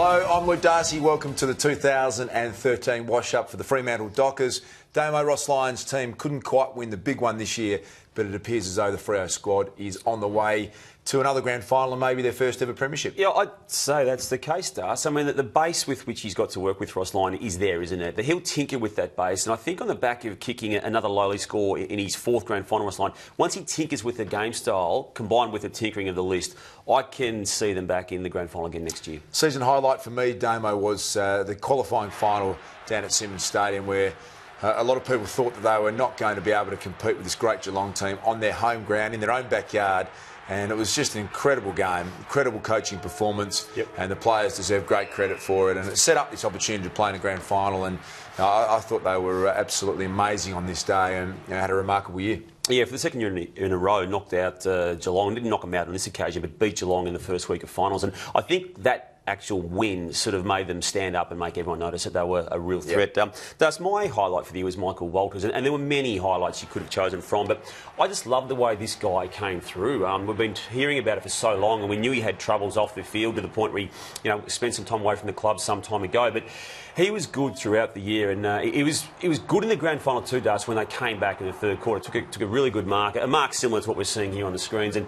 Hello, I'm Luke Darcy. Welcome to the 2013 wash-up for the Fremantle Dockers. Damo Ross Lyon's team couldn't quite win the big one this year, but it appears as though the Freo squad is on the way to another grand final and maybe their first ever premiership. Yeah, I'd say that's the case, Darcy. I mean, the base with which he's got to work with Ross Lyon is there, isn't it? But he'll tinker with that base, and I think on the back of kicking another lowly score in his fourth grand final, Ross Lyon, once he tinkers with the game style, combined with the tinkering of the list, I can see them back in the grand final again next year. Season highlight for me, Damo, was the qualifying final down at Simonds Stadium where a lot of people thought that they were not going to be able to compete with this great Geelong team on their home ground, in their own backyard. And it was just an incredible game, incredible coaching performance, and the players deserve great credit for it. And it set up this opportunity to play in a grand final, and I thought they were absolutely amazing on this day and had a remarkable year. Yeah, for the second year in a row, knocked out Geelong. Didn't knock them out on this occasion, but beat Geelong in the first week of finals. And I think that actual win sort of made them stand up and make everyone notice that they were a real threat. That's my highlight for the year was Michael Walters, and there were many highlights you could have chosen from, but I just love the way this guy came through. We've been hearing about it for so long, and we knew he had troubles off the field to the point where he spent some time away from the club some time ago, but he was good throughout the year, and he was good in the grand final too, Darcy, when they came back in the third quarter. Took a really good mark, a mark similar to what we're seeing here on the screens, and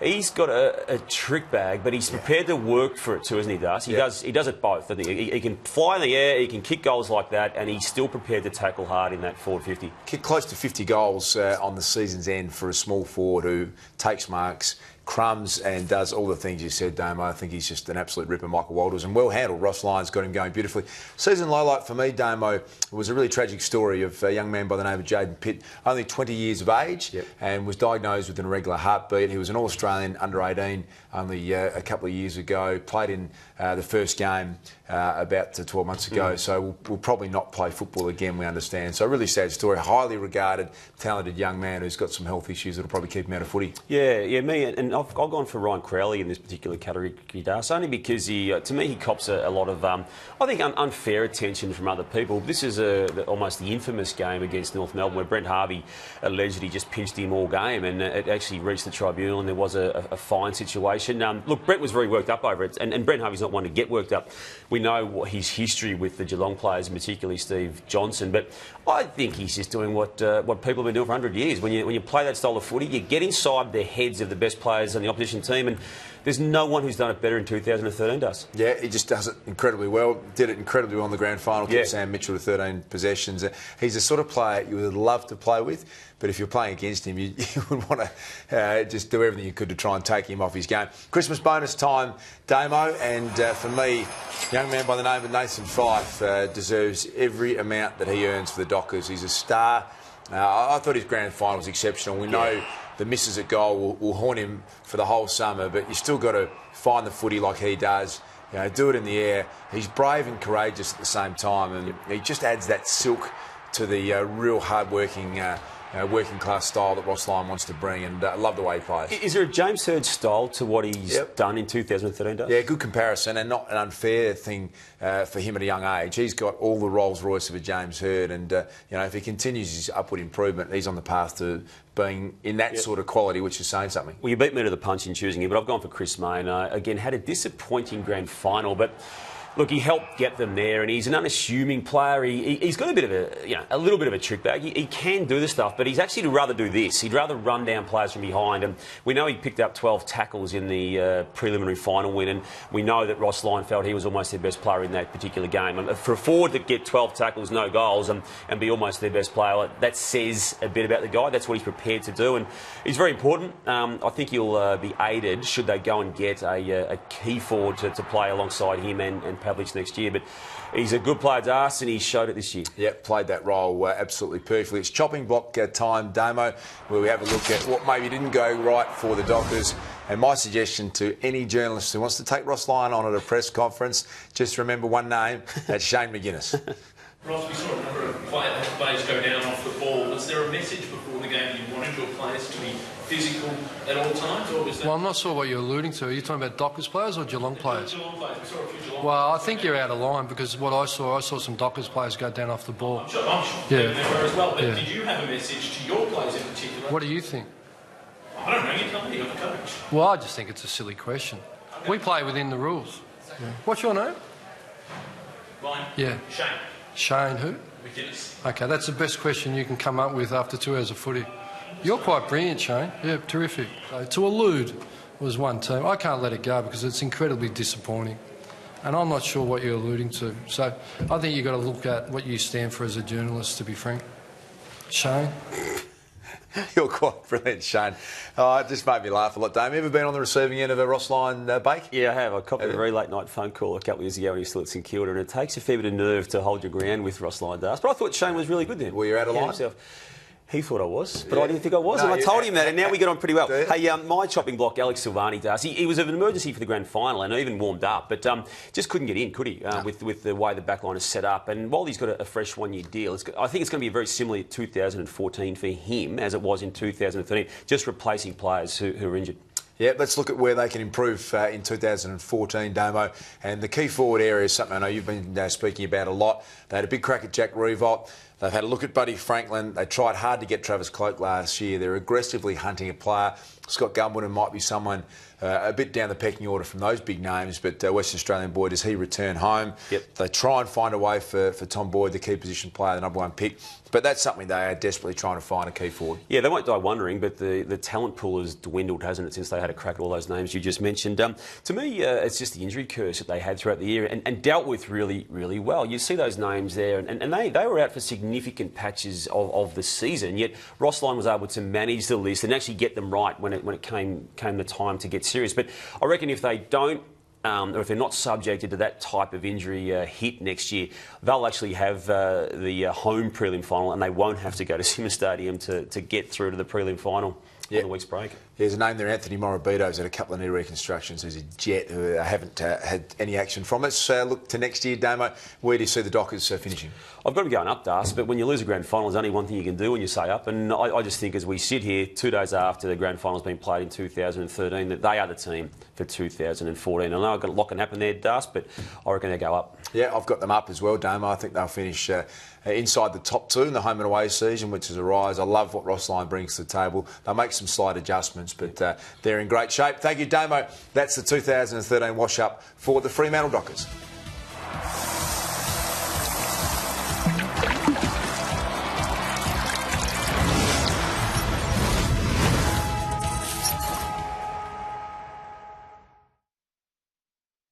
he's got a trick bag, but he's prepared to work for it too, isn't he, Darcy? He does it both, doesn't he? He can fly in the air, he can kick goals like that, and he's still prepared to tackle hard in that forward 50. Kicked close to 50 goals on the season's end for a small forward who takes marks, crumbs, and does all the things you said, Damo. I think he's just an absolute ripper, Michael Walters, and well handled. Ross Lyon's got him going beautifully. Season lowlight for me, Damo, was a really tragic story of a young man by the name of Jaden Pitt, only 20 years of age, and was diagnosed with an irregular heartbeat. He was an All-Australian under 18 only a couple of years ago, played in the first game about 12 months ago, so we'll probably not play football again, we understand. So a really sad story, highly regarded, talented young man who's got some health issues that'll probably keep him out of footy. Yeah, me, and I've gone for Ryan Crowley in this particular category, Das, only because to me he cops a lot of, I think, unfair attention from other people. This is almost the infamous game against North Melbourne where Brent Harvey alleged he just pinched him all game, and it actually reached the tribunal and there was a fine situation. Look, Brent was very worked up over it, and Brent Harvey's not one to get worked up. We know what his history with the Geelong players, and particularly Steve Johnson, but I think he's just doing what people have been doing for 100 years. When you play that style of footy, you get inside the heads of the best players on the opposition team, and there's no one who's done it better in 2013, does. Yeah, he just does it incredibly well. Did it incredibly well in the grand final. Kept Sam Mitchell to 13 possessions. He's the sort of player you would love to play with, but if you're playing against him, you would want to just do everything you could to try and take him off his game. Christmas bonus time, Damo, and for me, a young man by the name of Nathan Fife deserves every amount that he earns for the Dockers. He's a star. I thought his grand final was exceptional. We know the misses at goal will haunt him for the whole summer, but you still got to find the footy like he does. Do it in the air. He's brave and courageous at the same time, and he just adds that silk to the real hard-working working class style that Ross Lyon wants to bring, and I love the way he plays. Is there a James Hird style to what he's done in 2013, Darcy? Yeah, good comparison, and not an unfair thing for him at a young age. He's got all the Rolls Royce of a James Hird, and if he continues his upward improvement, he's on the path to being in that sort of quality, which is saying something. Well, you beat me to the punch in choosing him, but I've gone for Chris May, and again, had a disappointing grand final, but look, he helped get them there, and he's an unassuming player. He's got a bit of a little bit of a trick bag. He can do the stuff, but he's actually rather do this. He'd rather run down players from behind. And we know he picked up 12 tackles in the preliminary final win, and we know that Ross Lyon felt he was almost their best player in that particular game. And for a forward to get 12 tackles, no goals, and be almost their best player, that says a bit about the guy. That's what he's prepared to do, and he's very important. I think he'll be aided should they go and get a key forward to play alongside him and Pavlich next year, but he's a good player, Darcy, and he showed it this year. Yep, played that role absolutely perfectly. It's chopping block time, Damo, where we have a look at what maybe didn't go right for the Dockers. And my suggestion to any journalist who wants to take Ross Lyon on at a press conference, just remember one name, that's Shane McGuinness. Ross, we saw a number of players go down off the ball. Was there a message before the game that you wanted your players to be physical at all times? Or was that... Well, I'm not sure what you're alluding to. Are you talking about Dockers players or Geelong players? Geelong players. We saw a few Geelong Well, I think you're out of line because what I saw some Dockers players go down off the ball. I'm sure there were as well. But did you have a message to your players in particular? What do you think? I don't know. You tell me. You're the coach. Well, I just think it's a silly question. We play within the rules. What's your name? Mine? Yeah. Shane. Shane who? McGuinness. Okay, that's the best question you can come up with after 2 hours of footy. You're quite brilliant, Shane. Yeah, terrific. To elude was one team. I can't let it go because it's incredibly disappointing. And I'm not sure what you're alluding to. So I think you've got to look at what you stand for as a journalist, to be frank. Shane? You're quite brilliant, Shane. It just made me laugh a lot. Damian, ever been on the receiving end of a Ross Lyon bake? Yeah, I have. I copped a very late night phone call a couple of years ago when he was still at St Kilda, and it takes a fair bit of nerve to hold your ground with Ross Lyon, Darcy. But I thought Shane was really good then. Were you out of line? Himself. He thought I was, but I didn't think I was, and I told him that, and now we get on pretty well. Hey, my chopping block, Alex Silvani, Darcy, he was of an emergency for the grand final and even warmed up, but just couldn't get in, could he, with the way the backline is set up. And while he's got a fresh one-year deal, I think it's going to be very similar to 2014 for him as it was in 2013, just replacing players who are injured. Yeah, let's look at where they can improve in 2014, Damo. And the key forward area is something I know you've been speaking about a lot. They had a big crack at Jack Revolt. They've had a look at Buddy Franklin. They tried hard to get Travis Cloke last year. They're aggressively hunting a player. Scott Gumwood might be someone a bit down the pecking order from those big names, but Western Australian boy, does he return home? Yep. They try and find a way for Tom Boyd, the key position player, the #1 pick. But that's something they are desperately trying to find, a key forward. Yeah, they won't die wondering, but the talent pool has dwindled, hasn't it, since they had a crack at all those names you just mentioned. To me, it's just the injury curse that they had throughout the year and dealt with really, really well. You see those names there, and they were out for significant patches of the season, yet Ross Lyon was able to manage the list and actually get them right when it came the time to get serious. But I reckon if they don't, or if they're not subjected to that type of injury hit next year, they'll actually have the home prelim final, and they won't have to go to Simmons Stadium to get through to the prelim final on the week's break. There's a name there, Anthony Morabito's had a couple of knee reconstructions. There's a Jet who haven't had any action from it. So look to next year, Damo. Where do you see the Dockers finishing? I've got them going up, Darcy, but when you lose a grand final, there's only one thing you can do when you say up. And I just think as we sit here 2 days after the grand final's been played in 2013, that they are the team for 2014. I know a lot can happen there, Darcy, but I reckon they go up. Yeah, I've got them up as well, Damo. I think they'll finish inside the top 2 in the home and away season, which is a rise. I love what Ross Lyon brings to the table. They'll make some slight adjustments, but they're in great shape. Thank you, Damo. That's the 2013 wash-up for the Fremantle Dockers.